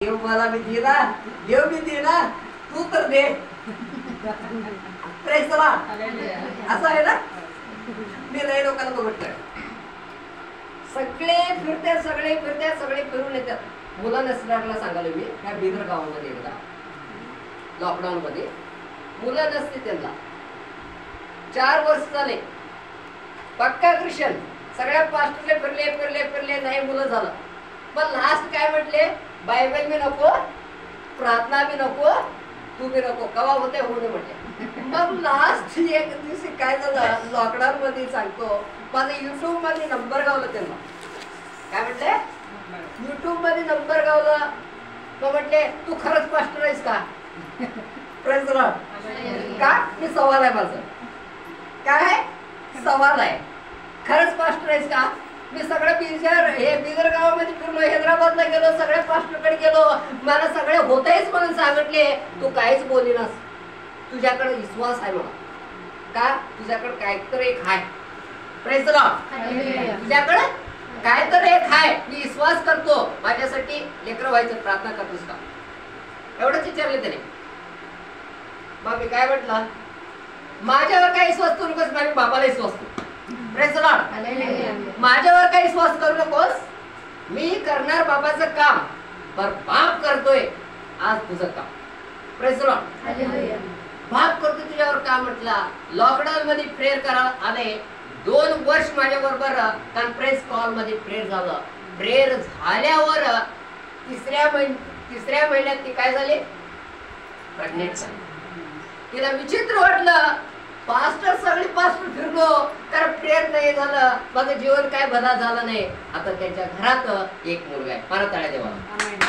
देव मला मी दिला, देव मी दिला, तू तर दे. प्रेस चला असं आहे ना. मी लय लोकांना बघितलंय, सगळे फिरते फिरून येतात. मुलं नसणाऱ्याला सांगालो मी, त्या बिदर गावामध्ये एकदा लॉकडाऊन मध्ये मुलं नसते त्यांना 4 वर्ष झाले. पक्का ख्रिश्चन, सगळ्या पास्टरले फिरले नाही मुलं झालं. पण लास्ट काय म्हटले, बायबल मी नको, प्रार्थना बी नको, तू बी नको, कवा होते होऊ दे म्हटले. मग लास्ट एक दिवशी काय झालं, लॉकडाऊन मध्ये सांगतो, माझा युट्यूब मध्ये नंबर गावला त्यांना. काय म्हटले, युट्यूब मध्ये नंबर गावला. तो म्हटले तू खरंच पास्टर आहेस का? Praise Lord. का मी सवाल आहे माझं, काय सवाल आहे, खरंच पास्टर आहेस का? मी सगळं बिदर गावामध्ये फिरलो, हैदराबादला गेलो, सगळ्या पास्टरकडे गेलो, मला सगळे होतेच म्हणून सांगितले. तू काहीच बोलीनास, तुझ्याकडे विश्वास आहे मला. का तुझ्याकडे काहीतरी एक आहे. Praise Lord. तुझ्याकडे काहीतरी एक आहे, मी विश्वास करतो, माझ्यासाठी लेकरं व्हायचं प्रार्थना करतोस का? एवढंच विचारले त्याने. मग मी काय म्हटलं, माझ्यावर काही विश्वास करू नकोस, माझ्या बापाला विश्वास करू. Praise Lord. माझ्यावर काही विश्वास करू नकोस, मी करणार बाबाचं काम, पर बाप करतोय आज तुझं काम. Praise Lord. बाप करतोय तुझ्यावर काम म्हटला. लॉकडाऊन मध्ये प्रेयर करायला आले. 2 वर्ष माझ्या बरोबर कॉन्फरन्स कॉल मध्ये प्रेयर झालं. प्रेयर झाल्यावर तिसऱ्या महिन्यात ती काय झाली, प्रेग्नेंट झाली. तिला विचित्र वाटलं, सगळे पास्टर फिरलो, तर प्रेयर नाही झालं, माझं जीवन काय बदल झालं नाही. आता त्यांच्या घरात एक मुलगा आहे. परत आल्या देवाला.